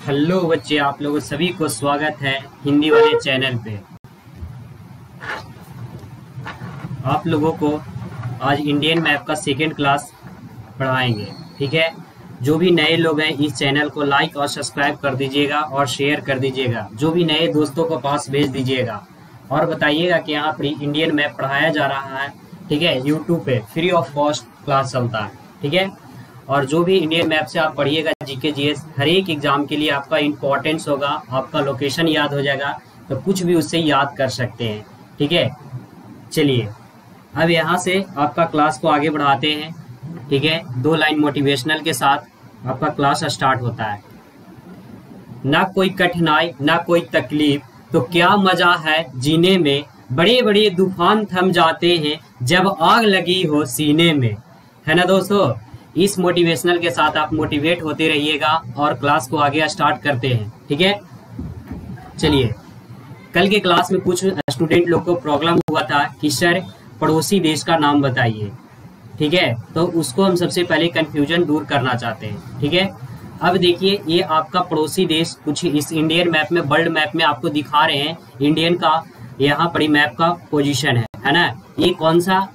Hello बच्चे, आप लोगों सभी को स्वागत है हिंदी वाले चैनल पे। आप लोगों को आज इंडियन मैप का सेकेंड क्लास पढ़ाएंगे। ठीक है, जो भी नए लोग हैं इस चैनल को लाइक और सब्सक्राइब कर दीजिएगा और शेयर कर दीजिएगा। जो भी नए दोस्तों को पास भेज दीजिएगा और बताइएगा कि यहाँ पर इंडियन मैप पढ़ाया जा रहा है। ठीक है, यूट्यूब पे फ्री ऑफ कॉस्ट क्लास चलता है। ठीक है, और जो भी इंडियन मैप से आप पढ़िएगा जीके जीएस, हर एक एग्जाम के लिए आपका इम्पोर्टेंस होगा, आपका लोकेशन याद हो जाएगा, तो कुछ भी उससे याद कर सकते हैं। ठीक है, चलिए अब यहाँ से आपका क्लास को आगे बढ़ाते हैं। ठीक है, 2 लाइन मोटिवेशनल के साथ आपका क्लास स्टार्ट होता है। ना कोई कठिनाई ना कोई तकलीफ, तो क्या मजा है जीने में, बड़े बड़े तूफान थम जाते हैं जब आग लगी हो सीने में। है ना दोस्तों, इस मोटिवेशनल के साथ आप मोटिवेट होते रहिएगा और क्लास को आगे स्टार्ट करते हैं। ठीक है, चलिए कल के क्लास में कुछ स्टूडेंट लोग को प्रॉब्लम हुआ था कि सर पड़ोसी देश का नाम बताइए। ठीक है, तो उसको हम सबसे पहले कंफ्यूजन दूर करना चाहते हैं। ठीक है, अब देखिए ये आपका पड़ोसी देश कुछ इस इंडियन मैप में, वर्ल्ड मैप में आपको दिखा रहे हैं इंडियन का यहाँ पर मैप का पोजीशन है ना। ये कौन सा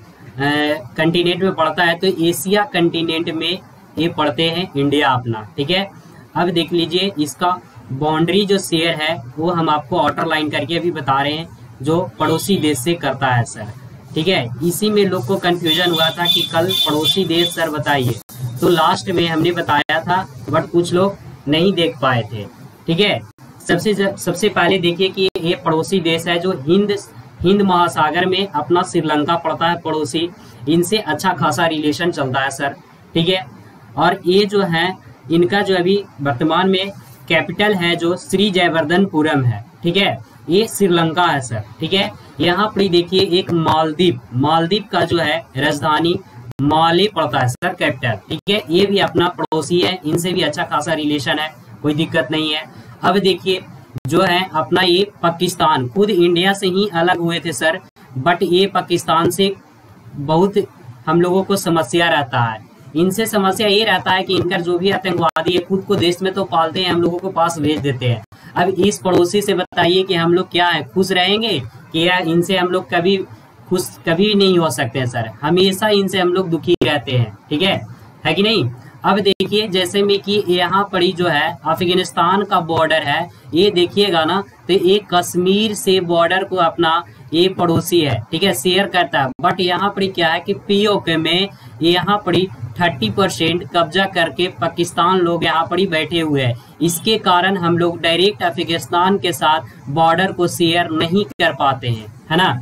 कंटिनेंट में पड़ता है, तो एशिया कंटिनेंट में ये पड़ते हैं इंडिया अपना। ठीक है, अब देख लीजिए इसका बाउंड्री जो शेयर है वो हम आपको आउटर लाइन करके अभी बता रहे हैं, जो पड़ोसी देश से करता है सर। ठीक है, इसी में लोग को कंफ्यूजन हुआ था कि कल पड़ोसी देश सर बताइए, तो लास्ट में हमने बताया था बट कुछ लोग नहीं देख पाए थे। ठीक है, सबसे पहले देखिए कि ये पड़ोसी देश है जो हिंद महासागर में अपना श्रीलंका पड़ता है पड़ोसी, इनसे अच्छा खासा रिलेशन चलता है सर। ठीक है, और ये जो है इनका जो अभी वर्तमान में कैपिटल है जो श्री जयवर्धनपुरम है। ठीक है, ये श्रीलंका है सर। ठीक है, यहाँ पर देखिए एक मालदीव का जो है राजधानी माले पड़ता है सर कैपिटल। ठीक है, ये भी अपना पड़ोसी है, इनसे भी अच्छा खासा रिलेशन है, कोई दिक्कत नहीं है। अब देखिए जो है अपना ये पाकिस्तान, खुद इंडिया से ही अलग हुए थे सर, बट ये पाकिस्तान से बहुत हम लोगों को समस्या रहता है। इनसे समस्या ये रहता है कि इनका जो भी आतंकवादी है खुद को देश में तो पालते हैं, हम लोगों को पास भेज देते हैं। अब इस पड़ोसी से बताइए कि हम लोग क्या है, खुश रहेंगे कि या इनसे हम लोग कभी खुश कभी नहीं हो सकते हैं सर, हमेशा इनसे हम लोग दुखी रहते हैं। ठीक है कि नहीं। अब देखिए जैसे में कि यहाँ पर जो है अफगानिस्तान का बॉर्डर है, ये देखिएगा ना, तो ये कश्मीर से बॉर्डर को अपना ये पड़ोसी है। ठीक है, शेयर करता है, बट यहाँ पर क्या है कि पीओके में यहाँ पर 30% कब्जा करके पाकिस्तान लोग यहाँ पर बैठे हुए हैं। इसके कारण हम लोग डायरेक्ट अफगानिस्तान के साथ बॉर्डर को शेयर नहीं कर पाते हैं, है ना।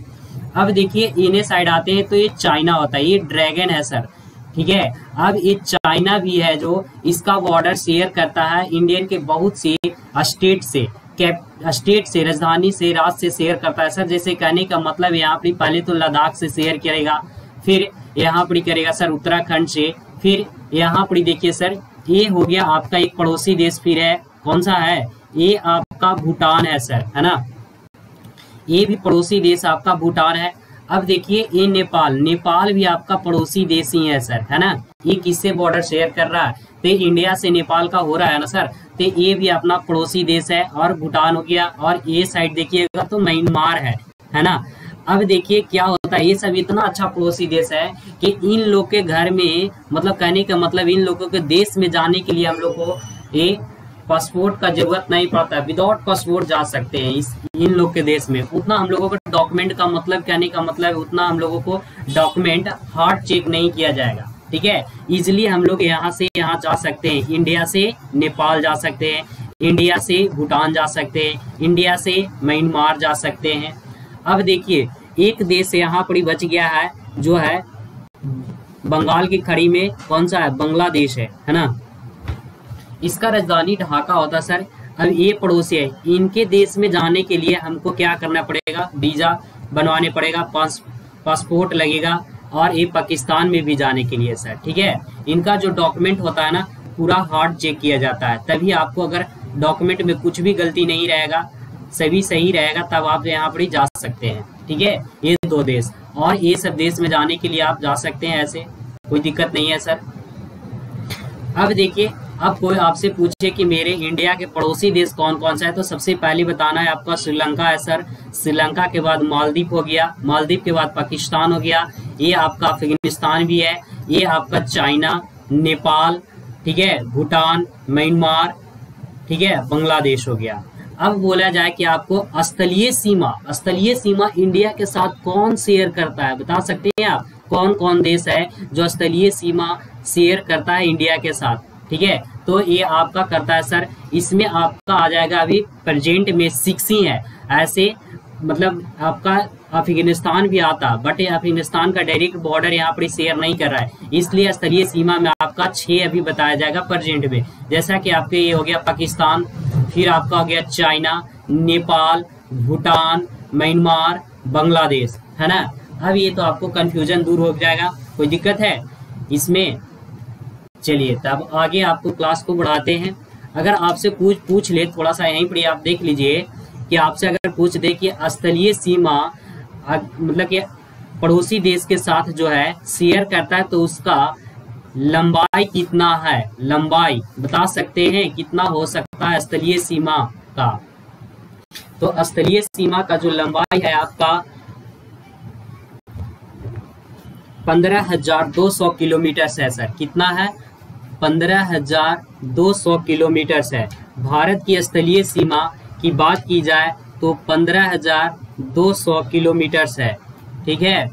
अब देखिए इन्हें साइड आते हैं तो ये चाइना होता है, ये ड्रैगन है सर। ठीक है, अब ये चाइना भी है जो इसका बॉर्डर शेयर करता है इंडियन के बहुत से स्टेट से राजधानी से, राज्य से शेयर करता है सर। जैसे कहने का मतलब यहाँ पर पहले तो लद्दाख से शेयर करेगा, फिर यहाँ पर करेगा सर उत्तराखंड से, फिर यहाँ पर देखिए सर ये हो गया आपका एक पड़ोसी देश। फिर है कौन सा है, ये आपका भूटान है सर, है ना। ये भी पड़ोसी देश आपका भूटान है। अब देखिए ये नेपाल भी आपका पड़ोसी देश ही है सर, है ना। ये किससे बॉर्डर शेयर कर रहा है, तो इंडिया से नेपाल का हो रहा है ना सर, तो ये भी अपना पड़ोसी देश है। और भूटान हो गया, और ये साइड देखिएगा तो म्यांमार है ना। अब देखिए क्या होता है, ये सब इतना अच्छा पड़ोसी देश है कि इन लोग के घर में, मतलब कहने का मतलब इन लोगों के देश में जाने के लिए हम लोग को ये पासपोर्ट का जरूरत नहीं पड़ता, विदाउट पासपोर्ट जा सकते हैं इन लोग के देश में। उतना हम लोगों को डॉक्यूमेंट का मतलब कहने का मतलब उतना हम लोगों को डॉक्यूमेंट हार्ड चेक नहीं किया जाएगा। ठीक है, इजिली हम लोग यहाँ से यहाँ जा सकते हैं, इंडिया से नेपाल जा सकते हैं, इंडिया से भूटान जा सकते हैं, इंडिया से म्यांमार जा सकते हैं। अब देखिए एक देश यहाँ पर बच गया है जो है बंगाल की खाड़ी में, कौन सा है, बांग्लादेश है ना। इसका राजधानी ढाका होता सर। अब ये पड़ोसी है, इनके देश में जाने के लिए हमको क्या करना पड़ेगा, वीजा बनवाने पड़ेगा, पासपोर्ट लगेगा, और ये पाकिस्तान में भी जाने के लिए सर। ठीक है, इनका जो डॉक्यूमेंट होता है ना पूरा हार्ड चेक किया जाता है, तभी आपको अगर डॉक्यूमेंट में कुछ भी गलती नहीं रहेगा, सभी सही रहेगा, तब आप यहाँ पर ही जा सकते हैं। ठीक है, ये 2 देश, और ये सब देश में जाने के लिए आप जा सकते हैं, ऐसे कोई दिक्कत नहीं है सर। अब देखिए अब कोई आपसे पूछे कि मेरे इंडिया के पड़ोसी देश कौन कौन सा है, तो सबसे पहले बताना है आपका श्रीलंका है सर। श्रीलंका के बाद मालदीव हो गया, मालदीव के बाद पाकिस्तान हो गया, ये आपका अफगानिस्तान भी है, ये आपका चाइना, नेपाल, ठीक है, भूटान, म्यांमार, ठीक है, बांग्लादेश हो गया। अब बोला जाए कि आपको स्थलीय सीमा इंडिया के साथ कौन शेयर करता है, बता सकते हैं आप कौन कौन देश है जो स्थलीय सीमा शेयर करता है इंडिया के साथ, ठीक है। तो ये आपका करता है सर, इसमें आपका आ जाएगा अभी प्रेजेंट में 6 ही है ऐसे, मतलब आपका अफगानिस्तान भी आता, बट अफगानिस्तान का डायरेक्ट बॉर्डर यहाँ पर शेयर नहीं कर रहा है, इसलिए स्थलीय सीमा में आपका 6 अभी बताया जाएगा प्रेजेंट में। जैसा कि आपके ये हो गया पाकिस्तान, फिर आपका हो गया चाइना, नेपाल, भूटान, म्यांमार, बांग्लादेश, है ना। अब ये तो आपको कंफ्यूजन दूर हो जाएगा, कोई दिक्कत है इसमें। चलिए तब आगे आपको क्लास को बढ़ाते हैं। अगर आपसे पूछ ले, थोड़ा सा यहीं पर आप देख लीजिए कि आपसे अगर पूछ दे कि स्थलीय सीमा मतलब कि पड़ोसी देश के साथ जो है शेयर करता है, तो उसका लंबाई कितना है, लंबाई बता सकते हैं कितना हो सकता है स्थलीय सीमा का। तो स्थलीय सीमा का जो लंबाई है आपका 15,200 किलोमीटर है सर। कितना है? 15,200 किलोमीटर है। भारत की स्थलीय सीमा की बात की जाए तो 15,200 किलोमीटर है, ठीक है।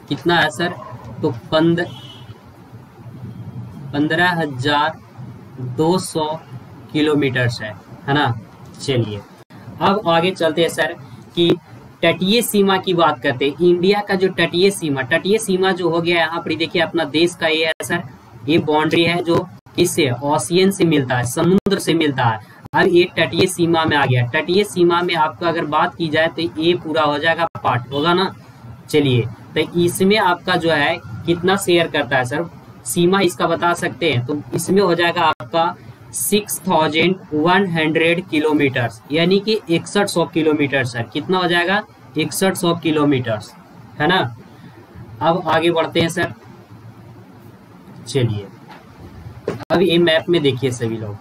कितना है सर? तो 15,200 किलोमीटर है ना। चलिए अब आगे चलते हैं सर कि तटीय सीमा की बात करते हैं। इंडिया का जो तटीय सीमा जो हो गया यहाँ पर देखिए अपना देश का ये है सर, ये बाउंड्री है जो इससे ओशियन से मिलता है, समुद्र से मिलता है। अब ये तटीय सीमा में आ गया। तटीय सीमा में आपका अगर बात की जाए तो ये पूरा हो जाएगा, पार्ट होगा ना। चलिए तो इसमें आपका जो है कितना शेयर करता है सर, सीमा इसका बता सकते हैं। तो इसमें हो जाएगा आपका 6,100 किलोमीटर, यानी कि 6100 किलोमीटर सर। कितना हो जाएगा? 6100 किलोमीटर, है ना। अब आगे बढ़ते हैं सर। चलिए अब ये मैप में देखिए सभी लोग,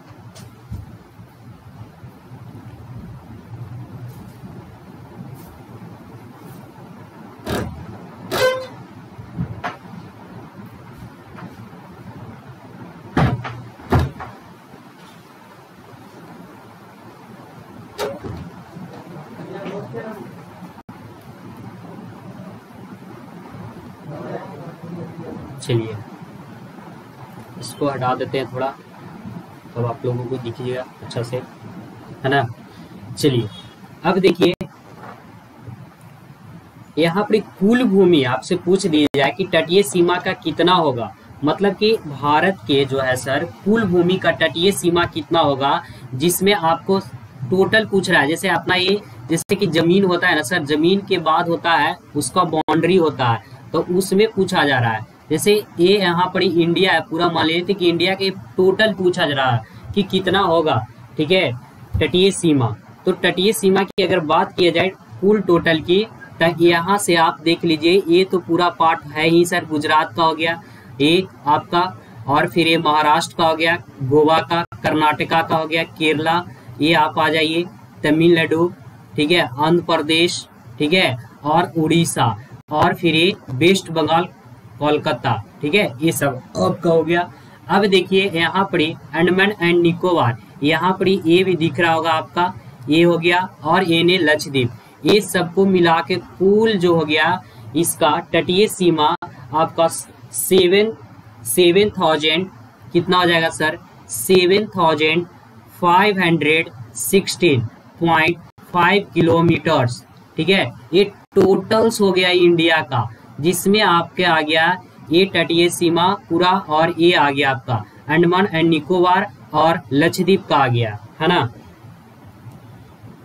चलिए इसको हटा देते हैं थोड़ा, तो आप लोगों को दिखिएगा अच्छा से, है ना। चलिए अब देखिए यहाँ पर कुल भूमि आपसे पूछ दी जाए कि तटीय सीमा का कितना होगा, मतलब कि भारत के जो है सर कुल भूमि का तटीय सीमा कितना होगा, जिसमें आपको टोटल पूछ रहा है। जैसे अपना ये जैसे कि जमीन होता है ना सर, जमीन के बाद होता है उसका बाउंड्री होता है, तो उसमें पूछा जा रहा है। जैसे ये यहाँ पर इंडिया है पूरा, मान लेते कि इंडिया के टोटल पूछा जा रहा है कि कितना होगा, ठीक है, तटीय सीमा। तो तटीय सीमा की अगर बात किया जाए कुल टोटल की, तो यहाँ से आप देख लीजिए ये तो पूरा पार्ट है ही सर, गुजरात का हो गया एक आपका, और फिर ये महाराष्ट्र का हो गया, गोवा का, कर्नाटका का हो गया, केरला, ये आप आ जाइए तमिलनाडु, ठीक है, आंध्र प्रदेश, ठीक है, और उड़ीसा, और फिर ये वेस्ट बंगाल, कोलकाता, ठीक है, ये सब आपका हो गया। अब देखिए यहाँ पर अंडमान एंड निकोबार, यहाँ पर ये भी दिख रहा होगा आपका, ये हो गया, और ये ने लक्षद्वीप, ये सबको मिला के कुल जो हो गया इसका तटीय सीमा आपका 7,000 कितना हो जाएगा सर? 7,516.5 किलोमीटर, ठीक है। ये टोटल्स हो गया इंडिया का, जिसमें आपके आ गया ये तटीय सीमा पूरा, और ये आ गया आपका अंडमान एंड निकोबार और लक्षद्वीप का आ गया, है ना।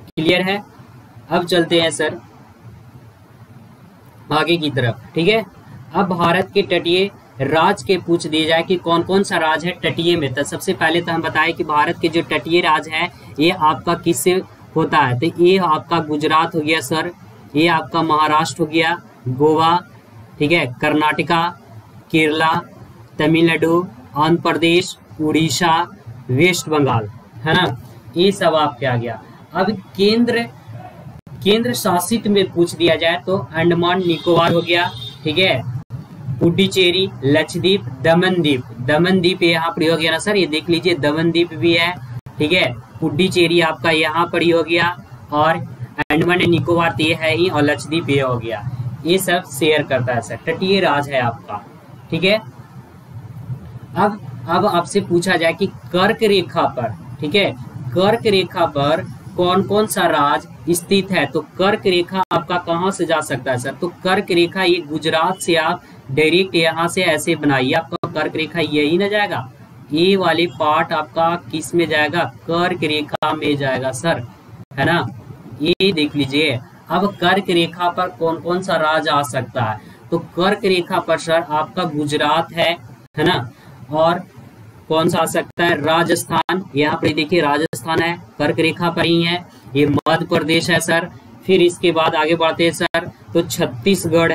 क्लियर है? अब चलते हैं सर आगे की तरफ, ठीक है। अब भारत के तटीय राज्य के पूछ दिए जाए कि कौन कौन सा राज्य है तटीय में। तो सबसे पहले तो हम बताएं कि भारत के जो तटीय राज्य है ये आपका किससे होता है, तो ये आपका गुजरात हो गया सर, ये आपका महाराष्ट्र हो गया, गोवा, ठीक है, कर्नाटका, केरला, तमिलनाडु, आंध्र प्रदेश, उड़ीसा, वेस्ट बंगाल, है ना, ये सब आपके आ गया। अब केंद्र शासित में पूछ दिया जाए तो अंडमान निकोबार हो गया, ठीक है, पुडुचेरी, लक्षद्वीप, दमनदीप यहाँ पर हो गया ना सर, ये देख लीजिए दमनदीप भी है, ठीक है, पुडुचेरी आपका यहाँ पर ही हो गया, और अंडमान एंड निकोबार तो ये है ही, और लक्षद्वीप ये हो गया। ये सब शेयर करता है सर, तटीय राज है आपका, ठीक है। अब आपसे पूछा जाए कि कर्क रेखा पर, ठीक है, कर्क रेखा पर कौन कौन सा राज स्थित है, तो कर्क रेखा आपका कहाँ से जा सकता है सर, तो कर्क रेखा ये गुजरात से आप डायरेक्ट यहाँ से ऐसे बनाइए, आपका कर्क रेखा यही ना जाएगा, ये वाले पार्ट आपका किस में जाएगा, कर्क रेखा में जाएगा सर, है ना, ये देख लीजिए। अब कर्क रेखा पर कौन कौन सा राज आ सकता है, तो कर्क रेखा पर सर आपका गुजरात है ना, और कौन सा आ सकता है, राजस्थान, यहाँ पर देखिए राजस्थान है, कर्क रेखा पर ही है, ये मध्य प्रदेश है सर, फिर इसके बाद आगे बढ़ते हैं सर तो छत्तीसगढ़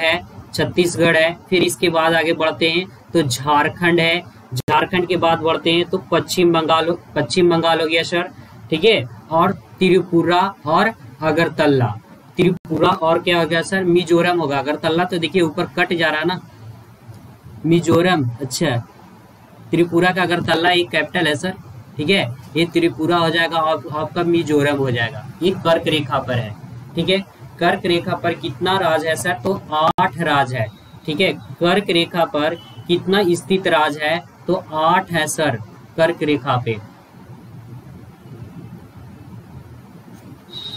है, फिर इसके बाद आगे बढ़ते हैं तो झारखंड है, झारखंड के बाद बढ़ते हैं तो पश्चिम बंगाल हो गया सर, ठीक है, और त्रिपुरा और अगरतला, त्रिपुरा और क्या हो गया सर, मिजोरम होगा, अगरतला तो देखिए ऊपर कट जा रहा है ना, मिजोरम, अच्छा, त्रिपुरा का अगरतला एक कैपिटल है सर, ठीक है, ये त्रिपुरा हो जाएगा और आपका मिजोरम हो जाएगा, ये कर्क रेखा पर है, ठीक है। कर्क रेखा पर कितना राज है सर, तो 8 राज है, ठीक है, कर्क रेखा पर कितना स्थित राज है, तो 8 है सर कर्क रेखा पे,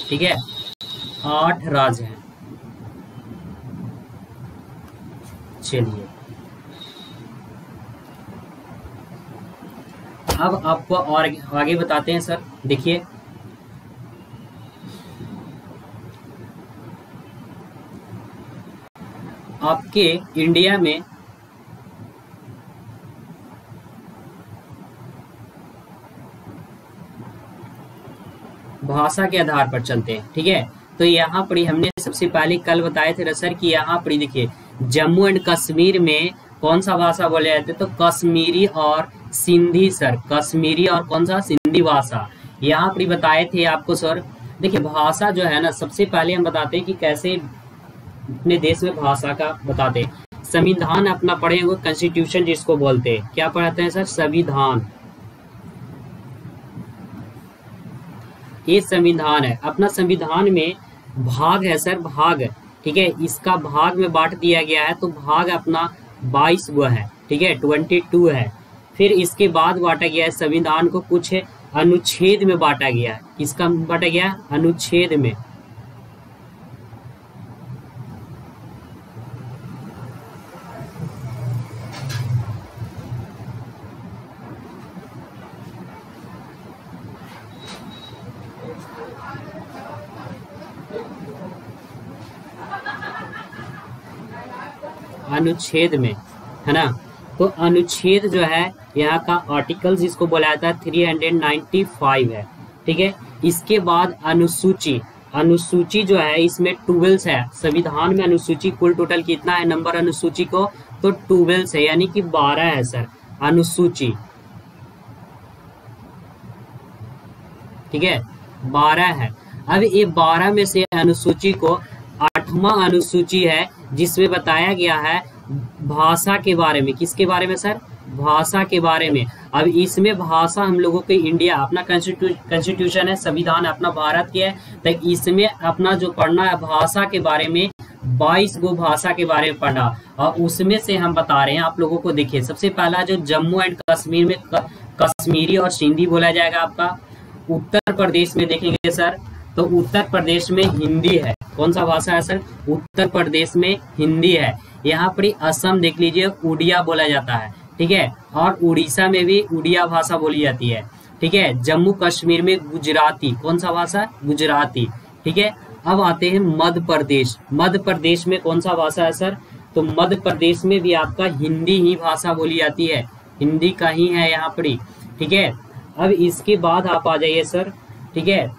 ठीक है, 8 राज हैं। चलिए अब आपको और आगे बताते हैं सर, देखिए आपके इंडिया में भाषा के आधार पर चलते हैं, ठीक है, तो यहाँ पर हमने सबसे पहले कल बताए थे सर कि यहाँ पर देखिए जम्मू एंड कश्मीर में कौन सा भाषा बोले जाते हैं, तो कश्मीरी और सिंधी सर, कश्मीरी और कौन सा, सिंधी भाषा, यहाँ पर बताए थे आपको सर। देखिए भाषा जो है ना, सबसे पहले हम बताते हैं कि कैसे अपने देश में भाषा का बताते हैं। संविधान अपना पढ़े हुए, कॉन्स्टिट्यूशन जिसको बोलते हैं, क्या पढ़ाते हैं सर, संविधान, ये संविधान है अपना। संविधान में भाग है सर, भाग, ठीक है, इसका भाग में बांट दिया गया है, तो भाग अपना 22 गो है, ठीक है, 22 है। फिर इसके बाद बांटा गया है संविधान को कुछ अनुच्छेद में बांटा गया है, किसका बांटा गया, अनुच्छेद में, अनुच्छेद में, है ना, तो अनुच्छेद जो है यहाँ का आर्टिकल जिसको बोला जाता है 395 है, ठीक है। इसके बाद अनुसूची, अनुसूची जो है इसमें 12 है, संविधान में अनुसूची कुल टोटल कितना है नंबर अनुसूची को, तो 12 है, यानी कि 12 है सर अनुसूची, ठीक है, 12 है। अब ये 12 में से अनुसूची को 8वां अनुसूची है जिसमें बताया गया है भाषा के बारे में, किसके बारे में सर, भाषा के बारे में। अब इसमें भाषा हम लोगों के इंडिया अपना कॉन्स्टिट्यूशन है, संविधान अपना भारत के है, तो इसमें अपना जो पढ़ना है भाषा के बारे में 22 गो भाषा के बारे में पढ़ना, और उसमें से हम बता रहे हैं आप लोगों को। देखिए सबसे पहला जो जम्मू एंड कश्मीर में कश्मीरी और सिंधी बोला जाएगा आपका। उत्तर प्रदेश में देखेंगे सर तो उत्तर प्रदेश में हिंदी है, कौन सा भाषा है सर, उत्तर प्रदेश में हिंदी है। यहाँ पर असम देख लीजिए उड़िया बोला जाता है, ठीक है, और उड़ीसा में भी उड़िया भाषा बोली जाती है, ठीक है। जम्मू कश्मीर में गुजराती, कौन सा भाषा, गुजराती, ठीक है। अब आते हैं मध्य प्रदेश, मध्य प्रदेश में कौन सा भाषा है सर, तो मध्य प्रदेश में भी आपका हिंदी ही भाषा बोली जाती है, हिंदी का ही है यहाँ पर, ठीक है। अब इसके बाद आप आ जाइए सर, ठीक है,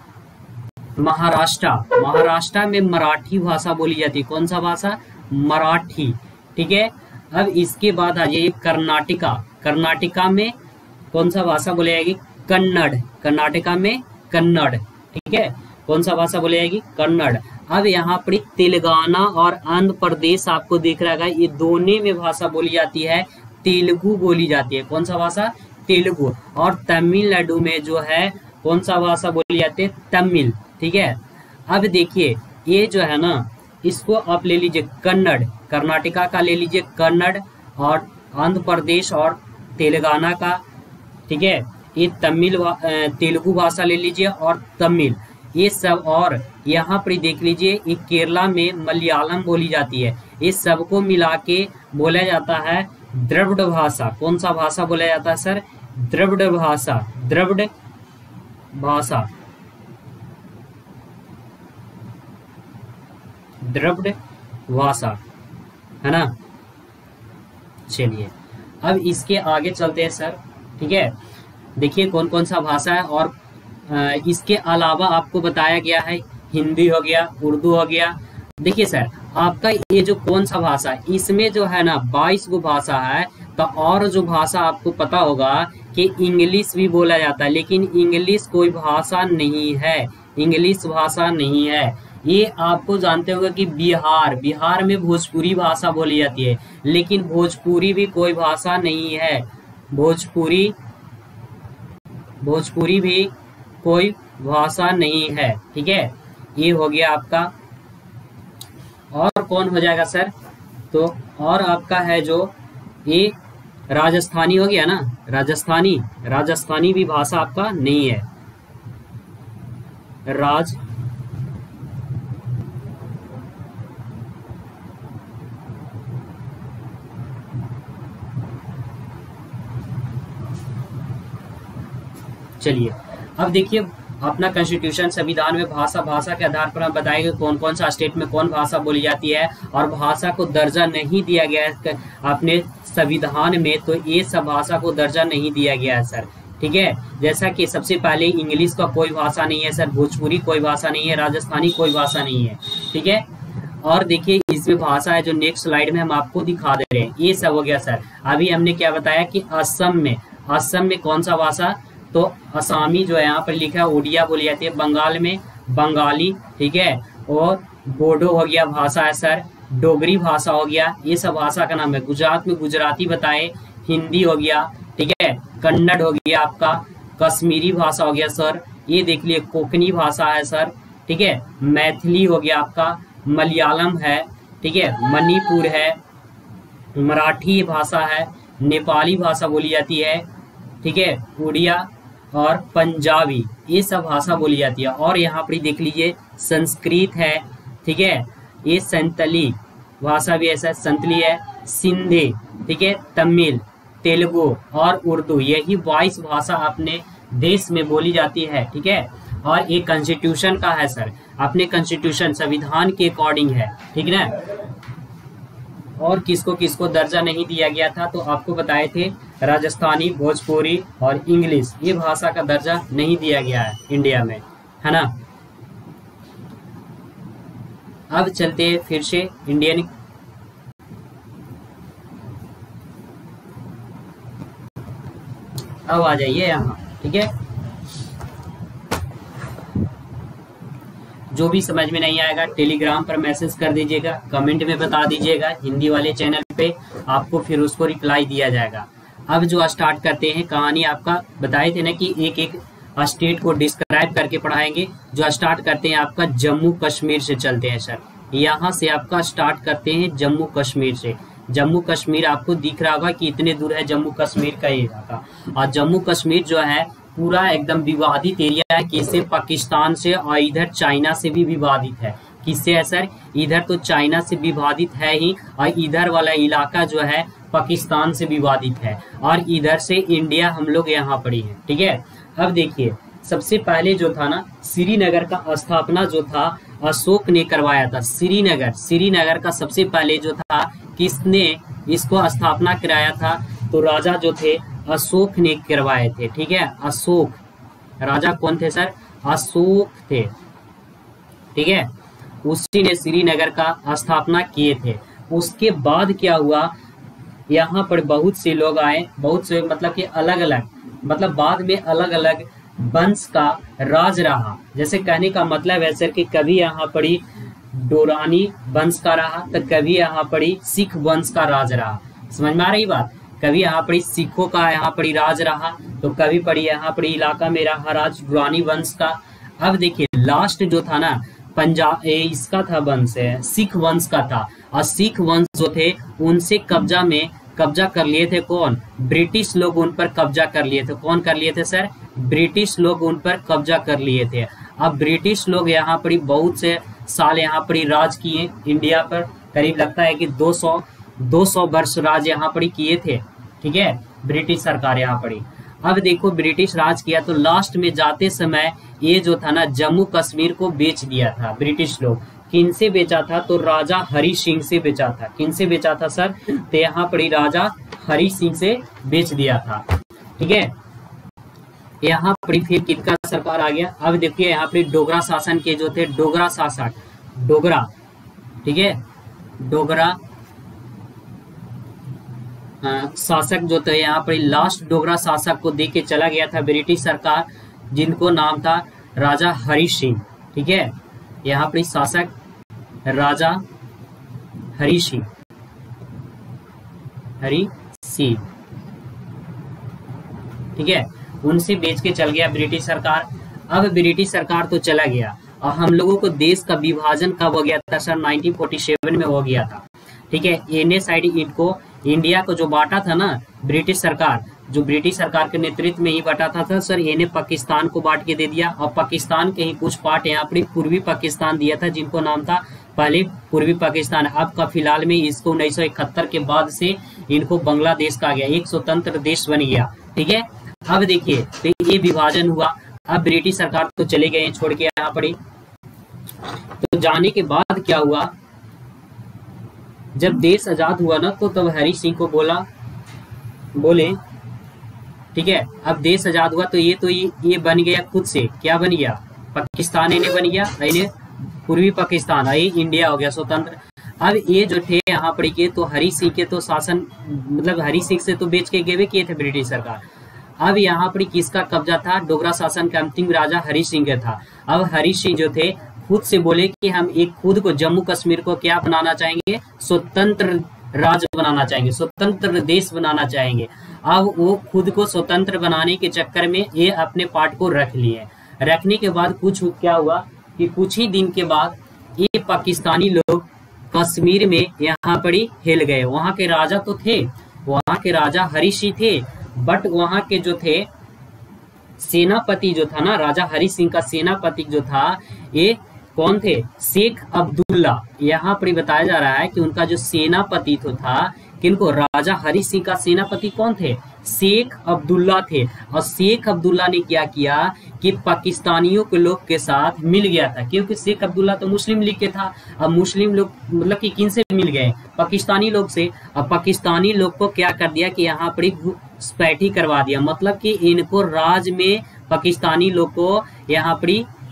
महाराष्ट्र, महाराष्ट्र में मराठी भाषा बोली जाती है, कौन सा भाषा, मराठी, ठीक है। अब इसके बाद आ जाइए कर्नाटका। कर्नाटका में कौन सा भाषा बोली जाएगी? कन्नड़। कर्नाटका में कन्नड़, ठीक है। कौन सा भाषा बोली जाएगी? कन्नड़। अब यहाँ पर तेलंगाना और आंध्र प्रदेश आपको दिख रहा है, ये दोनों में भाषा बोली जाती है तेलुगु बोली जाती है। कौन सा भाषा? तेलुगु। और तमिलनाडु में जो है कौन सा भाषा बोली जाती है? तमिल, ठीक है। अब देखिए ये जो है ना, इसको आप ले लीजिए कन्नड़, कर्नाटका का ले लीजिए कन्नड़, और आंध्र प्रदेश और तेलंगाना का, ठीक है, ये तेलुगु भाषा ले लीजिए और तमिल, ये सब। और यहाँ पर देख लीजिए ये केरला में मलयालम बोली जाती है। इस सबको मिला के बोला जाता है द्रविड़ भाषा। कौन सा भाषा बोला जाता है सर? द्रविड़ भाषा। द्रविड़ भाषा, द्रविड़ भाषा, है ना। चलिए अब इसके आगे चलते हैं सर, ठीक है। देखिए कौन कौन सा भाषा है, और इसके अलावा आपको बताया गया है हिंदी हो गया, उर्दू हो गया। देखिए सर आपका ये जो कौन सा भाषा है, इसमें जो है ना 22 गो भाषा है। तो और जो भाषा आपको पता होगा कि इंग्लिश भी बोला जाता है, लेकिन इंग्लिश कोई भाषा नहीं है, इंग्लिश भाषा नहीं है। ये आपको जानते होंगे कि बिहार में भोजपुरी भाषा बोली जाती है, लेकिन भोजपुरी भी कोई भाषा नहीं है। भोजपुरी भी कोई भाषा नहीं है, ठीक है। ये हो गया आपका। और कौन हो जाएगा सर? तो और आपका है जो ये राजस्थानी हो गया ना, राजस्थानी भी भाषा आपका नहीं है। चलिए अब देखिए अपना कॉन्स्टिट्यूशन, संविधान में भाषा के आधार पर हम बताएंगे कौन कौन सा स्टेट में कौन भाषा बोली जाती है, और भाषा को दर्जा नहीं दिया गया है अपने संविधान में, तो ये सब भाषा को दर्जा नहीं दिया गया है सर, ठीक है। जैसा कि सबसे पहले इंग्लिश का कोई भाषा नहीं है सर, भोजपुरी कोई भाषा नहीं है, राजस्थानी कोई भाषा नहीं है, ठीक है। और देखिए इसमें भाषा है जो नेक्स्ट स्लाइड में हम आपको दिखा दे रहे हैं, ये सब हो गया सर। अभी हमने क्या बताया कि असम में कौन सा भाषा, तो असमी जो है यहाँ पर लिखा है उड़िया बोली जाती है, बंगाल में बंगाली, ठीक है। और बोडो हो गया भाषा है सर, डोगरी भाषा हो गया, ये सब भाषा का नाम है। गुजरात में गुजराती बताए, हिंदी हो गया, ठीक है। कन्नड़ हो गया आपका, कश्मीरी भाषा हो गया सर, ये देख लिए कोंकणी भाषा है सर, ठीक है। मैथिली हो गया आपका, मलयालम है, ठीक है, मणिपुर है, मराठी भाषा है, नेपाली भाषा बोली जाती है, ठीक है, उड़िया और पंजाबी, ये सब भाषा बोली जाती है। और यहाँ पर देख लीजिए संस्कृत है, ठीक है, ये संतली भाषा भी ऐसा संतली है, सिंधी, ठीक है, तमिल, तेलुगु और उर्दू, यही 22 भाषा अपने देश में बोली जाती है, ठीक है। और ये कॉन्स्टिट्यूशन का है सर, अपने कॉन्स्टिट्यूशन संविधान के अकॉर्डिंग है, ठीक है ना। और किसको किसको दर्जा नहीं दिया गया था, तो आपको बताए थे राजस्थानी, भोजपुरी और इंग्लिश, ये भाषा का दर्जा नहीं दिया गया है इंडिया में, है ना। अब चलते हैं फिर से इंडियन, अब आ जाइए यहाँ, ठीक है। जो भी समझ में नहीं आएगा टेलीग्राम पर मैसेज कर दीजिएगा, कमेंट में बता दीजिएगा, हिंदी वाले चैनल पे आपको फिर उसको रिप्लाई दिया जाएगा। अब जो स्टार्ट करते हैं कहानी, आपका बताए थे ना कि एक एक स्टेट को डिस्क्राइब करके पढ़ाएंगे। जो स्टार्ट करते हैं आपका जम्मू कश्मीर से चलते हैं सर, यहाँ से आपका स्टार्ट करते हैं जम्मू कश्मीर से। जम्मू कश्मीर आपको दिख रहा होगा कि इतने दूर है जम्मू कश्मीर का इलाका, और जम्मू कश्मीर जो है पूरा एकदम विवादित एरिया है, किससे? पाकिस्तान से, और इधर चाइना से भी विवादित है। किससे है सर? इधर तो चाइना से विवादित है ही, और इधर वाला इलाका जो है पाकिस्तान से विवादित है, और इधर से इंडिया हम लोग यहाँ पड़ी है, ठीक है। अब देखिए सबसे पहले जो था ना, श्रीनगर का स्थापना जो था अशोक ने करवाया था। श्रीनगर का सबसे पहले जो था किसने इसको स्थापना कराया था, तो राजा जो थे अशोक ने करवाए थे, ठीक है। अशोक राजा कौन थे सर? अशोक थे, ठीक है, उसी ने श्रीनगर का स्थापना किए थे। उसके बाद क्या हुआ, यहाँ पर बहुत से लोग आए, बहुत से मतलब कि अलग अलग, मतलब बाद में अलग अलग वंश का राज रहा। जैसे कहने का मतलब है सर कि कभी यहाँ पर ही डोरानी वंश का रहा, तो कभी यहाँ पर ही सिख वंश का राज रहा। समझ में आ रही बात? कभी यहाँ पर सिखों का यहाँ पर राज रहा, तो कभी पर यहाँ पर इलाका में रहा राज डुरानी वंश का। अब देखिए लास्ट जो था ना पंजाब इसका था वंश है, सिख वंश का था, और सिख वंश जो थे उनसे कब्जा कर लिए थे कौन? ब्रिटिश लोग उन पर कब्जा कर लिए थे। कौन कर लिए थे सर? ब्रिटिश लोग उन पर कब्जा कर लिए थे। अब ब्रिटिश लोग यहाँ पर बहुत से साल यहाँ पर राज किए इंडिया पर, करीब लगता है कि 200 वर्ष राज यहाँ पर किए थे। ठीक है, ब्रिटिश सरकार यहाँ पर। अब देखो ब्रिटिश राज किया तो लास्ट में जाते समय ये जो था ना जम्मू कश्मीर को बेच दिया था ब्रिटिश लोग। किन से बेचा था? तो राजा हरि सिंह से बेचा था। किन से बेचा था सर? तो यहाँ पर राजा हरि सिंह से बेच दिया था। ठीक है, यहाँ पर फिर किनका सरकार आ गया? अब देखिए यहाँ पर डोगरा शासन के जो थे डोगरा शासक, डोगरा, ठीक है, डोगरा शासक जो थे यहाँ पर लास्ट डोगरा शासक को दे के चला गया था ब्रिटिश सरकार, जिनको नाम था राजा हरि सिंह। ठीक है, यहाँ पर शासक राजा हरि सिंह, ठीक है, उनसे बेच के चल गया ब्रिटिश सरकार। अब ब्रिटिश सरकार तो चला गया और हम लोगों को देश का विभाजन कब हो गया था सर? 1947 में हो गया था। ठीक है, एने साइड इनको इंडिया को जो बांटा था ना ब्रिटिश सरकार, जो ब्रिटिश सरकार के नेतृत्व में ही बांटा था सर, इन्हें पाकिस्तान को बांट के दे दिया, और पाकिस्तान के ही कुछ पार्ट यहाँ पर पूर्वी पाकिस्तान दिया था, जिनको नाम था पहले पूर्वी पाकिस्तान। अब का फिलहाल में इसको 1971 के बाद से इनको बांग्लादेश कहा गया, एक स्वतंत्र देश बन गया। ठीक है, अब देखिए तो ये विभाजन हुआ। अब ब्रिटिश सरकार तो चले गए छोड़ के यहाँ पर। तो जाने के बाद क्या हुआ, जब देश आजाद हुआ ना तो तब हरि सिंह को बोले ठीक है, अब देश आजाद हुआ तो ये बन गया खुद से, क्या बन गया? पाकिस्तान इन्हें बन गया, इन्हें पूर्वी पाकिस्तान, ये इंडिया हो गया स्वतंत्र। अब ये जो थे यहाँ पर के तो हरि सिंह के तो शासन, मतलब हरि सिंह से तो बेच के गेवे किए थे ब्रिटिश सरकार। अब यहाँ पर किसका कब्जा था? डोगरा शासन का अंतिम राजा हरि सिंह का था। अब हरि सिंह जो थे खुद से बोले कि हम एक खुद को जम्मू कश्मीर को क्या बनाना चाहेंगे? स्वतंत्र राज्य बनाना चाहेंगे, स्वतंत्र देश बनाना चाहेंगे। अब वो खुद को स्वतंत्र बनाने के चक्कर में ये अपने पार्ट को रख लिए। रखने के बाद कुछ क्या हुआ कि कुछ ही दिन के बाद ये पाकिस्तानी लोग कश्मीर में यहाँ पर ही हिल गए। वहाँ के राजा तो थे, वहाँ के राजा हरि सिंह थे, बट वहाँ के जो थे सेनापति जो था ना, राजा हरि सिंह का सेनापति जो था, ये कौन थे? शेख अब्दुल्ला। यहाँ पर बताया जा रहा है कि उनका जो सेनापति तो था, किनको? राजा हरि सिंह का सेनापति कौन थे? शेख अब्दुल्ला थे। और शेख अब्दुल्ला ने क्या किया कि पाकिस्तानियों के लोग के साथ मिल गया था, क्योंकि शेख अब्दुल्ला तो मुस्लिम लीग के था। अब मुस्लिम लोग मतलब कि किन से मिल गए? पाकिस्तानी लोग से। अब पाकिस्तानी लोग को क्या कर दिया कि यहाँ पर घुसपैठी करवा दिया, मतलब कि इनको राज में पाकिस्तानी लोग को यहाँ पर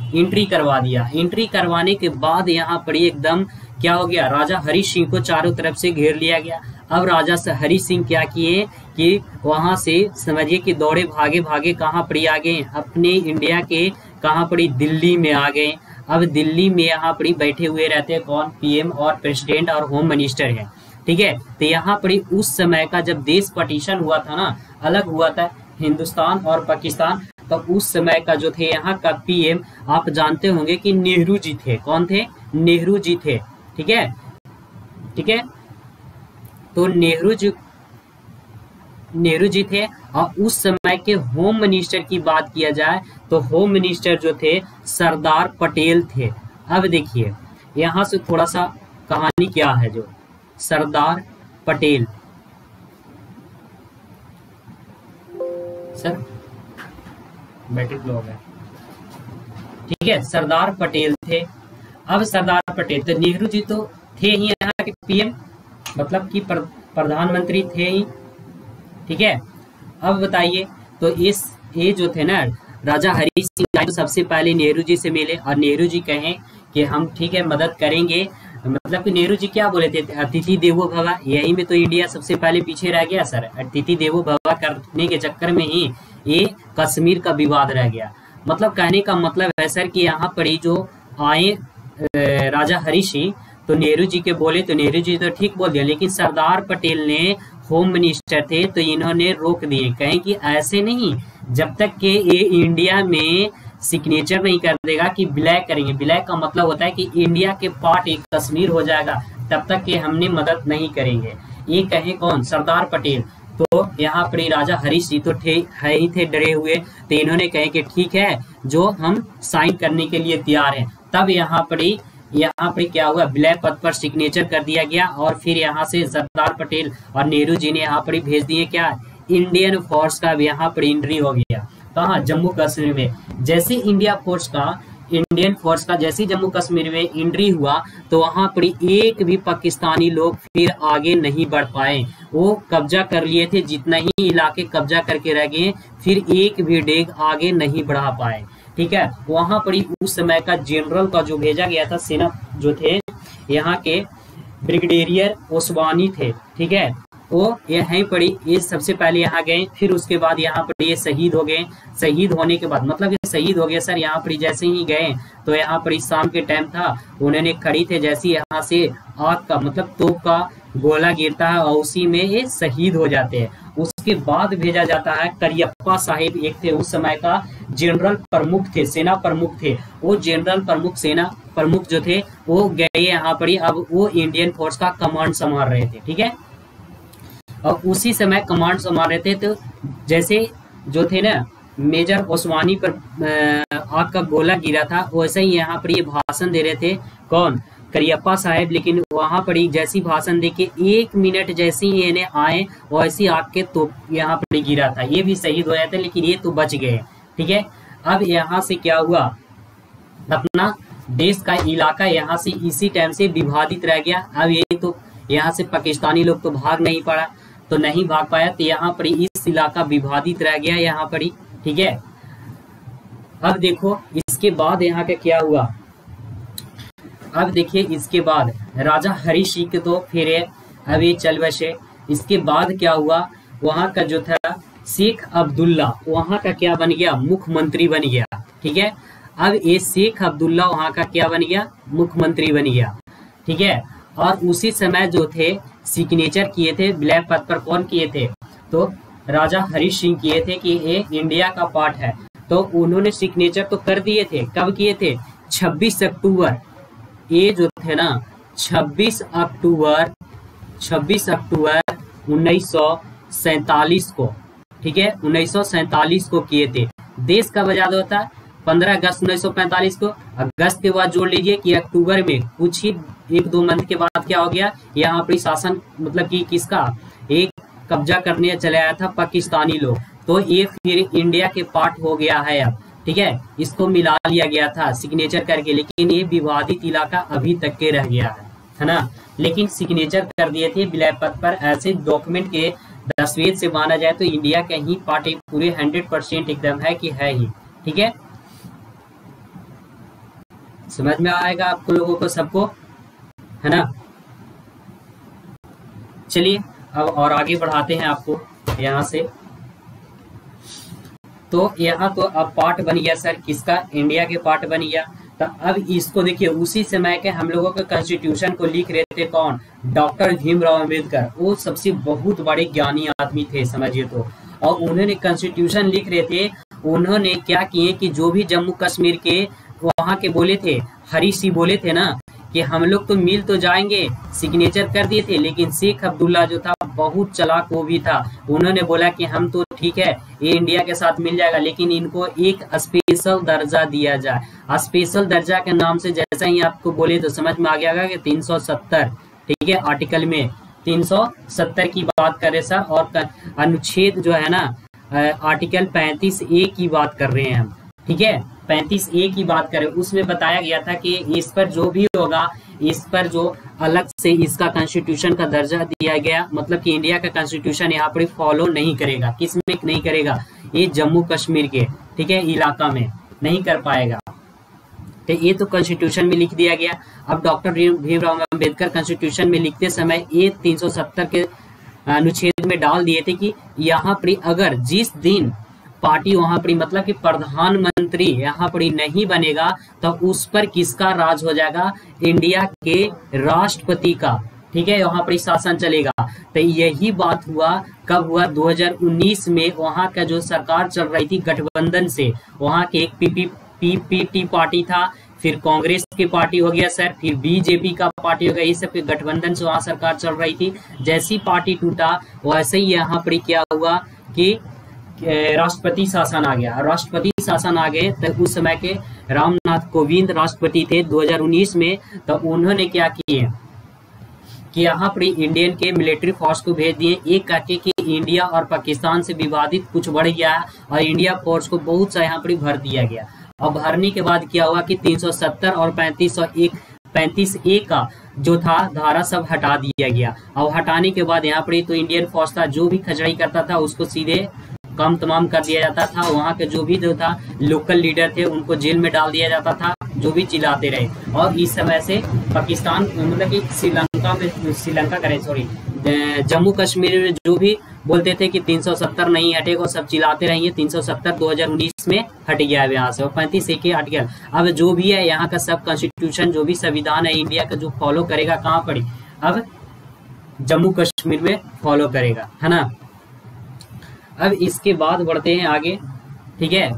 एंट्री करवा दिया। एंट्री करवाने के बाद यहाँ पर एकदम क्या हो गया? राजा हरि सिंह को चारों तरफ से घेर लिया गया। अब राजा हरि सिंह क्या किए कि वहां से समझिए कि दौड़े भागे भागे कहाँ पर आ गए? अपने इंडिया के कहाँ पर? दिल्ली में आ गए। अब दिल्ली में यहाँ पर बैठे हुए रहते हैं कौन? पीएम और प्रेसिडेंट और होम मिनिस्टर है। ठीक है, तो यहाँ पर उस समय का जब देश पार्टीशन हुआ था ना, अलग हुआ था हिंदुस्तान और पाकिस्तान, तो उस समय का जो थे यहाँ का पीएम आप जानते होंगे कि नेहरू जी थे। कौन थे? नेहरू जी थे। ठीक है, ठीक है, तो नेहरू जी थे। और उस समय के होम मिनिस्टर की बात किया जाए तो होम मिनिस्टर जो थे सरदार पटेल थे। अब देखिए यहाँ से थोड़ा सा कहानी क्या है, जो Sardar Patel, sir battery low है, ठीक है, सरदार पटेल थे। अब सरदार पटेल तो नेहरू जी तो थे ही यहाँ के पीएम, मतलब कि प्रधानमंत्री थे ही। ठीक है, अब बताइए तो ये जो थे ना राजा हरि सिंह, तो सबसे पहले नेहरू जी से मिले और नेहरू जी कहें कि हम ठीक है मदद करेंगे मतलब कि नेहरू जी क्या बोले थे, अतिथि देवो भव, यही में तो इंडिया सबसे पहले पीछे रह गया सर। अतिथि देवो भव करने के चक्कर में ही ये कश्मीर का विवाद रह गया। मतलब कहने का मतलब है सर कि यहाँ पर ही जो आए राजा हरी सिंह, तो नेहरू जी के बोले तो नेहरू जी तो ठीक बोल दिया, लेकिन सरदार पटेल ने होम मिनिस्टर थे तो इन्होंने रोक दिए, कहें कि ऐसे नहीं, जब तक कि ये इंडिया में सिग्नेचर नहीं कर देगा कि विलय करेंगे, विलय का मतलब होता है कि इंडिया के पार्ट एक कश्मीर हो जाएगा, तब तक कि हमने मदद नहीं करेंगे। ये कहे कौन, सरदार पटेल। तो यहाँ पर राजा हरी सिंह तो है ही थे डरे हुए, तो इन्होंने कहे कि ठीक है, जो हम साइन करने के लिए तैयार हैं। तब यहाँ पर क्या हुआ, विलय पत्र पर सिग्नेचर कर दिया गया, और फिर यहाँ से सरदार पटेल और नेहरू जी ने यहाँ पर भेज दिए क्या, इंडियन फोर्स का यहाँ पर एंट्री हो गया। कहाँ, जम्मू कश्मीर में। जैसे इंडियन फोर्स का जैसे जम्मू कश्मीर में एंट्री हुआ, तो वहां पर एक भी पाकिस्तानी लोग फिर आगे नहीं बढ़ पाए। वो कब्जा कर लिए थे, जितना ही इलाके कब्जा करके रह गए, फिर एक भी डेग आगे नहीं बढ़ा पाए। ठीक है, वहां पर उस समय का जनरल का जो भेजा गया था, सेना जो थे यहाँ के ब्रिगेडियर ओसवानी थे, ठीक है, वो यहीं पर ये सबसे पहले यहाँ गए, फिर उसके बाद यहाँ पर ये शहीद हो गए। शहीद होने के बाद मतलब ये शहीद हो गए सर, यहाँ पर जैसे ही गए तो यहाँ पर शाम के टाइम था, उन्होंने खड़ी थे, जैसे यहाँ से आग का मतलब तोप का गोला गिरता है और उसी में ये शहीद हो जाते हैं। उसके बाद भेजा जाता है करियप्पा साहिब, एक थे उस समय का जनरल प्रमुख थे, सेना प्रमुख थे। वो जनरल प्रमुख सेना प्रमुख जो थे वो गए यहाँ पर, अब वो इंडियन फोर्स का कमांड संभाल रहे थे। ठीक है, और उसी समय कमांड संभाल रहे थे, तो जैसे जो थे ना मेजर ओसवानी पर आग का गोला गिरा था, वैसे ही यहाँ पर ये भाषण दे रहे थे, कौन, करियप्पा साहब। लेकिन वहां पर जैसी भाषण दे के 1 मिनट जैसे ही इन्हें आए, वैसी आग के तो यहाँ पर गिरा था, ये भी शहीद हो जाते, लेकिन ये तो बच गए। ठीक है, अब यहाँ से क्या हुआ, अपना देश का इलाका यहाँ से इसी टाइम से विभाजित रह गया। अब ये तो यहाँ से पाकिस्तानी लोग तो भाग नहीं पाया, तो यहाँ पर इस इलाका विभाजित रह गया यहाँ पर ही। ठीक है, अब देखो इसके बाद यहाँ का क्या हुआ। अब देखिए इसके बाद राजा हरी सिंह के तो फिर अब ये चल बसे। इसके बाद क्या हुआ, वहां का जो था शेख अब्दुल्ला, वहां का क्या बन गया, मुख्यमंत्री बन गया। ठीक है, अब ये शेख अब्दुल्ला वहां का क्या बन गया, मुख्यमंत्री बन गया। ठीक है, और उसी समय जो थे सिग्नेचर किए थे विलय पत्र पर, कौन किए थे, तो राजा हरी सिंह किए थे कि ये इंडिया का पार्ट है। तो उन्होंने सिग्नेचर तो कर दिए थे, कब किए थे, 26 अक्टूबर, ये जो थे ना 26 अक्टूबर 1947 को। ठीक है, 1947 को किए थे। देश कब आजाद होता है, 15 अगस्त 1945 को। अगस्त के बाद जोड़ लीजिए कि अक्टूबर में कुछ ही 1-2 मंथ के बाद क्या हो गया, यहाँ पर शासन मतलब कि किसका, एक कब्जा करने चले आया था पाकिस्तानी लोग, तो ये फिर इंडिया के पार्ट हो गया है अब। ठीक है, इसको मिला लिया गया था सिग्नेचर करके, लेकिन ये विवादित इलाका अभी तक के रह गया है ना। लेकिन सिग्नेचर कर दिए थे विलय पत्र पर, ऐसे डॉक्यूमेंट के दस्तावेज से माना जाए तो इंडिया का ही पार्ट पूरे 100% एकदम है कि है ही। ठीक है, समझ में आएगा आपको लोगों को सबको, है ना। चलिए अब और आगे बढ़ाते हैं आपको यहाँ से। तो यहाँ तो अब पार्ट बन गया सर किसका, इंडिया के पार्ट बन गया। तो अब इसको देखिए, उसी समय के हम लोगों के कॉन्स्टिट्यूशन को लिख रहे थे कौन, डॉक्टर भीमराव अम्बेडकर। वो सबसे बहुत बड़े ज्ञानी आदमी थे समझिए तो, और उन्होंने कॉन्स्टिट्यूशन लिख रहे थे। उन्होंने क्या किए कि जो भी जम्मू कश्मीर के वहां के बोले थे, हरी सिंह बोले थे ना कि हम लोग तो मिल तो जाएंगे, सिग्नेचर कर दिए थे, लेकिन शेख अब्दुल्ला जो था बहुत चालाक वो भी था। उन्होंने बोला कि हम तो ठीक है ये इंडिया के साथ मिल जाएगा, लेकिन इनको एक स्पेशल दर्जा दिया जाए। स्पेशल दर्जा के नाम से जैसा ही आपको बोले तो समझ में आ गया कि 370, ठीक है, आर्टिकल में 370 की बात कर रहे सर, और अनुच्छेद जो है ना आर्टिकल 35A की बात कर रहे हैं हम। ठीक है, 35A की बात करें, उसमें बताया गया था कि इस पर जो भी होगा, इस पर जो अलग से इसका कॉन्स्टिट्यूशन का दर्जा दिया गया, मतलब कि इंडिया का कॉन्स्टिट्यूशन यहाँ पर फॉलो नहीं करेगा। किस में नहीं करेगा, ये जम्मू कश्मीर के, ठीक है, इलाका में नहीं कर पाएगा। तो ये तो कॉन्स्टिट्यूशन में लिख दिया गया। अब डॉक्टर भीमराव अम्बेडकर कॉन्स्टिट्यूशन में लिखते समय ये 370 के अनुच्छेद में डाल दिए थे कि यहाँ पर अगर जिस दिन पार्टी वहां पर मतलब कि प्रधानमंत्री यहाँ पर नहीं बनेगा तो उस पर किसका राज हो जाएगा, इंडिया के राष्ट्रपति का, ठीक है, वहां पर शासन चलेगा। तो यही बात हुआ, कब हुआ, 2019 में वहां का जो सरकार चल रही थी गठबंधन से, वहां के एक पीपीटी पार्टी था, फिर कांग्रेस की पार्टी हो गया सर, फिर बीजेपी का पार्टी हो गया, ये सब के गठबंधन से वहां सरकार चल रही थी। जैसी पार्टी टूटा वैसे ही यहाँ पर क्या हुआ कि राष्ट्रपति शासन आ गया। राष्ट्रपति शासन आ गए तो उस समय के रामनाथ कोविंद राष्ट्रपति थे 2019 में, तो उन्होंने क्या किए कि यहाँ पर इंडियन के मिलिट्री फोर्स को भेज दिए, एक कहके कि इंडिया और पाकिस्तान से विवादित कुछ बढ़ गया है और इंडिया फोर्स को बहुत सा यहाँ पर भर दिया गया। अब भरने के बाद क्या हुआ कि 370 और 35A का जो था धारा सब हटा दिया गया। अब हटाने के बाद यहाँ पर तो इंडियन फोर्स था, जो भी खचड़ाई करता था उसको सीधे काम तमाम कर दिया जाता था। वहाँ के जो भी जो था लोकल लीडर थे उनको जेल में डाल दिया जाता था, जो भी चिल्लाते रहे। और इस समय से पाकिस्तान मतलब कि श्रीलंका करे सॉरी जम्मू कश्मीर में जो भी बोलते थे कि 370 नहीं हटेगा, सब चिल्लाते रहेंगे। 370 2019 में हट गया है यहाँ से, और 35A हट गया। अब जो भी है यहाँ का सब कॉन्स्टिट्यूशन जो भी संविधान है इंडिया का जो फॉलो करेगा, कहाँ पड़ी, अब जम्मू कश्मीर में फॉलो करेगा, है ना। अब इसके बाद बढ़ते हैं आगे, ठीक है।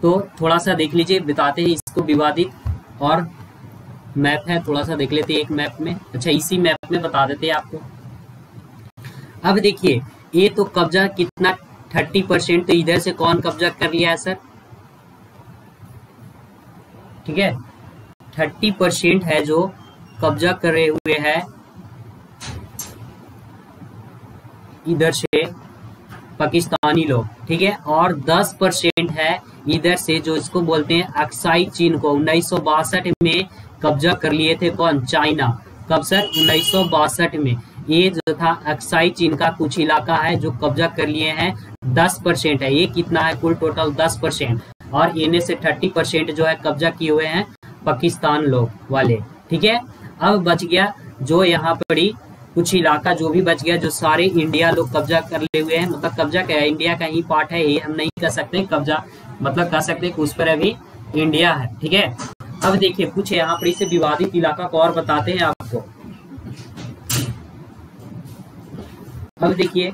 तो थोड़ा सा देख लीजिए, बताते हैं इसको विवादित, और मैप है थोड़ा सा देख लेते हैं एक मैप में। अच्छा, इसी मैप में बता देते हैं आपको। अब देखिए ये तो कब्जा कितना 30%, तो इधर से कौन कब्जा कर लिया है सर, ठीक है, 30% है जो कब्जा करे हुए है इधर से पाकिस्तानी लोग, ठीक है, और 10% है इधर से जो इसको बोलते हैं अक्साई चीन को 1962 में कब्जा कर लिए थे, कौन, चाइना। कब सर, 1962 में। ये जो था अक्साई चीन का कुछ इलाका है जो कब्जा कर लिए हैं, 10% है। ये कितना है कुल टोटल 10%, और इन्हें से 30% जो है कब्जा किए हुए हैं पाकिस्तान लोग वाले, ठीक है। अब बच गया जो यहाँ पर कुछ इलाका जो भी बच गया, जो सारे इंडिया लोग कब्जा कर ले हुए हैं, मतलब कब्जा क्या है, इंडिया का ही पार्ट है, ये हम नहीं कह सकते कब्जा, मतलब कह सकते कि उस पर अभी इंडिया है, ठीक है। अब देखिए कुछ यहाँ पर इसे विवादित इलाका को और बताते हैं आपको। अब देखिए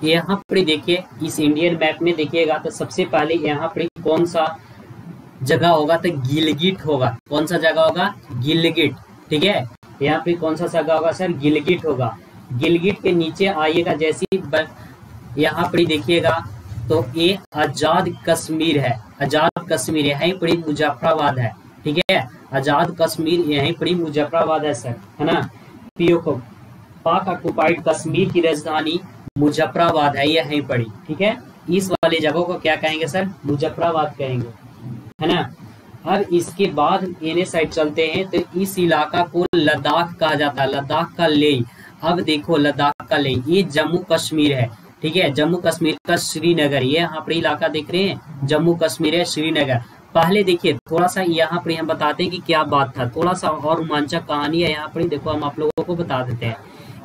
यहाँ पर देखिए इस इंडियन मैप में देखिएगा तो सबसे पहले यहाँ पर कौन सा जगह होगा, तो गिलगिट होगा। कौन सा जगह होगा, गिलगिट, ठीक है। यहाँ पे कौन सा जगह होगा सर, गिलगिट होगा। गिलगिट के नीचे आइएगा, जैसी यहाँ पर देखिएगा तो ये आजाद कश्मीर है, आजाद कश्मीर यहीं पर मुजफ्फराबाद है, ठीक है। आजाद कश्मीर यहीं पर मुजफ्फराबाद है सर, है ना। पीओके पाक ऑक्युपाइड कश्मीर की राजधानी मुजफ्फराबाद है, यहीं पड़ी, ठीक है। इस वाले जगह को क्या कहेंगे सर, मुजफ्फराबाद कहेंगे, है ना। अब इसके बाद एने साइड चलते हैं तो इस इलाका को लद्दाख कहा जाता है, लद्दाख का लेह। अब देखो लद्दाख का लेह ये जम्मू कश्मीर है, ठीक है, जम्मू कश्मीर का श्रीनगर, ये यहाँ पर इलाका देख रहे हैं, जम्मू कश्मीर है, श्रीनगर। पहले देखिए थोड़ा सा यहाँ पर हम बताते हैं कि क्या बात था, थोड़ा सा और रोमांचक कहानी है यहाँ पर, देखो हम आप लोगों को बता देते हैं।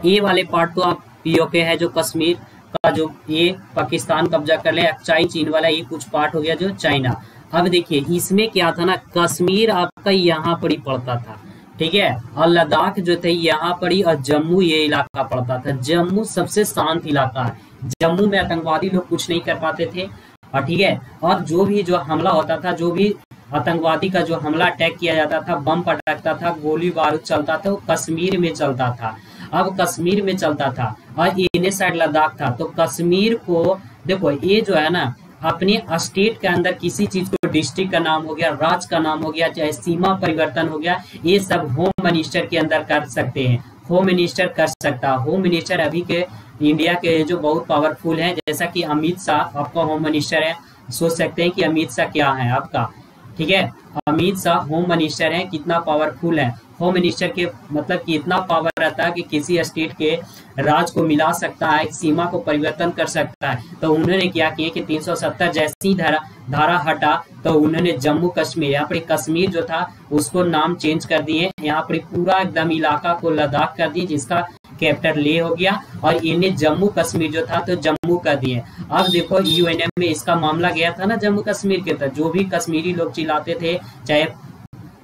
ये वाले पार्ट तो आप पीओके है जो कश्मीर का, जो ये पाकिस्तान कब्जा कर ले, अक्साई चीन वाला ये कुछ पार्ट हो गया जो चाइना। अब देखिए इसमें क्या था ना, कश्मीर आपका यहाँ पर ही पड़ता था, ठीक है, और लद्दाख जो थे यहाँ पर ही, और जम्मू ये इलाका पड़ता था। जम्मू सबसे शांत इलाका है, जम्मू में आतंकवादी लोग कुछ नहीं कर पाते थे, और ठीक है, और जो भी जो हमला होता था, जो भी आतंकवादी का जो हमला अटैक किया जाता था, बम पटकता था, गोली बारूद चलता था, वो कश्मीर में चलता था। अब कश्मीर में चलता था और इन्हें साइड लद्दाख था। तो कश्मीर को देखो ये जो है ना, अपने स्टेट के अंदर किसी चीज को डिस्ट्रिक्ट का नाम हो गया, राज्य का नाम हो गया, चाहे सीमा परिवर्तन हो गया, ये सब होम मिनिस्टर के अंदर कर सकते हैं, होम मिनिस्टर कर सकता है। होम मिनिस्टर अभी के इंडिया के जो बहुत पावरफुल हैं, जैसा कि अमित शाह आपका होम मिनिस्टर है। सोच सकते हैं कि अमित शाह क्या है आपका, ठीक है। अमित शाह होम मिनिस्टर है, कितना पावरफुल है। होम मिनिस्टर के मतलब कि इतना पावर रहता है कि किसी स्टेट के राज को मिला सकता है, सीमा को परिवर्तन कर सकता है। तो उन्होंने क्या किया कि 370 जैसी धारा हटा तो उन्होंने जम्मू कश्मीर, यहाँ पर कश्मीर जो था उसको नाम चेंज कर दिए, यहाँ पर पूरा एकदम इलाका को लद्दाख कर दिए, जिसका कैपिटल ले हो गया, और इन्हें जम्मू कश्मीर जो था तो जम्मू कर दिए। अब देखो यूएनए में इसका मामला गया था ना जम्मू कश्मीर के, तो जो भी कश्मीरी लोग चिल्लाते थे, चाहे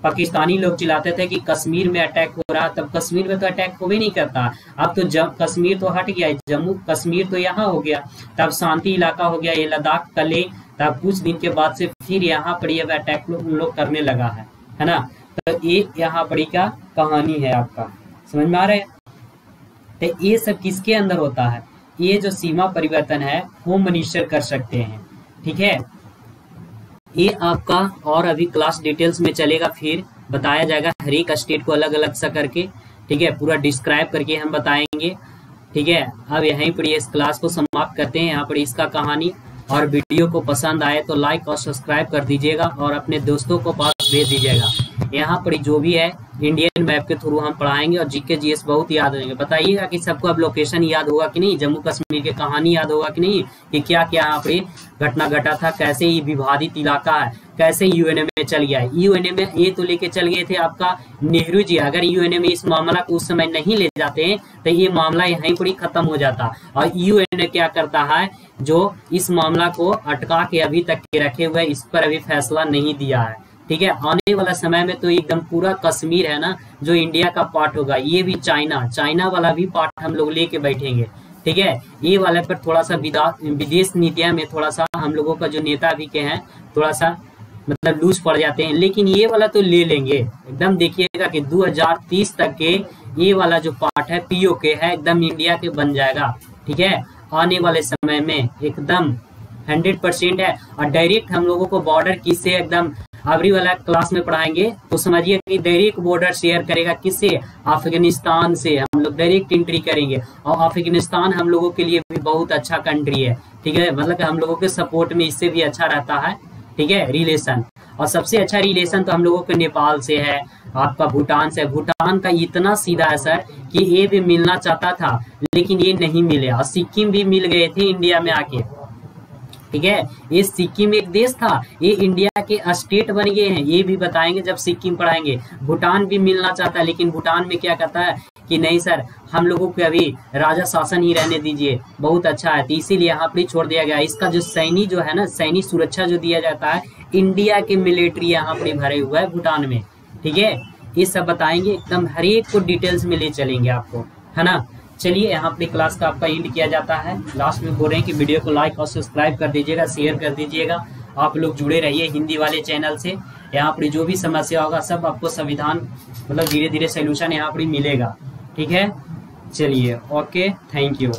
पाकिस्तानी लोग चिल्लाते थे कि कश्मीर में अटैक हो रहा, तब कश्मीर में तो अटैक हो भी नहीं करता। अब तो कश्मीर तो हट गया, जम्मू कश्मीर तो यहाँ हो गया, तब शांति इलाका हो गया, ये लद्दाख कर ले। तब कुछ दिन के बाद से फिर यहाँ पर ये अटैक लोग करने लगा है ना। तो ये यहाँ पर का कहानी है आपका, समझ में आ रहा है। तो ये सब किसके अंदर होता है, ये जो सीमा परिवर्तन है होम मिनिस्टर कर सकते हैं, ठीक है। ये आपका और अभी क्लास डिटेल्स में चलेगा, फिर बताया जाएगा हर एक स्टेट को अलग अलग सा करके, ठीक है, पूरा डिस्क्राइब करके हम बताएंगे, ठीक है। अब यहीं पर इस क्लास को समाप्त करते हैं, यहाँ पर इसका कहानी। और वीडियो को पसंद आए तो लाइक और सब्सक्राइब कर दीजिएगा और अपने दोस्तों को पास भेज दीजिएगा। यहाँ पर जो भी है इंडियन मैप के थ्रू हम पढ़ाएंगे और जीके जीएस बहुत याद रहेंगे। बताइएगा कि सबको अब लोकेशन याद होगा कि नहीं, जम्मू कश्मीर की कहानी याद होगा कि नहीं, कि क्या क्या यहाँ पे घटना घटा था, कैसे ये विवादित इलाका है, कैसे यूएनए में चल गया। यूएनए में ये तो लेके चल गए थे आपका नेहरू जी, अगर यूएनए में इस मामला को उस समय नहीं ले जाते हैं तो ये मामला यहीं पर ही खत्म हो जाता। और यूएनए क्या करता है, जो इस मामला को अटका के अभी तक के रखे हुए, इस पर अभी फैसला नहीं दिया है, ठीक है। आने वाला समय में तो एकदम पूरा कश्मीर है ना जो इंडिया का पार्ट होगा, ये भी चाइना वाला भी पार्ट हम लोग लेके बैठेंगे, ठीक है। ये वाले पर थोड़ा सा विदेश नीतियां में थोड़ा सा हम लोगों का जो नेता भी के हैं थोड़ा सा मतलब लूज पड़ जाते हैं, लेकिन ये वाला तो ले लेंगे एकदम। देखिएगा कि 2030 तक के ये वाला जो पार्ट है पीओके है एकदम इंडिया के बन जाएगा, ठीक है। आने वाले समय में एकदम 100% है। और डायरेक्ट हम लोगों को बॉर्डर किससे एकदम अभी वाला क्लास में पढ़ाएंगे, तो समझिए कि डायरेक्ट बॉर्डर शेयर करेगा किससे, अफगानिस्तान से हम लोग डायरेक्ट एंट्री करेंगे। और अफगानिस्तान हम लोगों के लिए भी बहुत अच्छा कंट्री है, ठीक है, मतलब हम लोगों के सपोर्ट में इससे भी अच्छा रहता है, ठीक है, रिलेशन। और सबसे अच्छा रिलेशन तो हम लोगों के नेपाल से है, आपका भूटान से। भूटान का इतना सीधा है सर कि ये भी मिलना चाहता था लेकिन ये नहीं मिले, और सिक्किम भी मिल गए थे इंडिया में आके, ठीक है। ये सिक्किम एक देश था, ये इंडिया के स्टेट बन गए हैं, ये भी बताएंगे जब सिक्किम पढ़ाएंगे। भूटान भी मिलना चाहता है लेकिन भूटान में क्या कहता है कि नहीं सर हम लोगों को अभी राजा शासन ही रहने दीजिए, बहुत अच्छा है, तो इसीलिए यहाँ पर छोड़ दिया गया। इसका जो सैनी जो है ना, सैनी सुरक्षा जो दिया जाता है, इंडिया के मिलिट्री यहाँ पर भरे हुआ है भूटान में, ठीक है। ये सब बताएंगे एकदम, हर एक को डिटेल्स में ले चलेंगे आपको, है ना। चलिए यहाँ पे क्लास का आपका एंड किया जाता है। लास्ट में बोल रहे हैं कि वीडियो को लाइक और सब्सक्राइब कर दीजिएगा, शेयर कर दीजिएगा। आप लोग जुड़े रहिए हिंदी वाले चैनल से, यहाँ पर जो भी समस्या होगा सब आपको संविधान मतलब धीरे धीरे सोल्यूशन यहाँ पर मिलेगा, ठीक है। चलिए ओके, थैंक यू।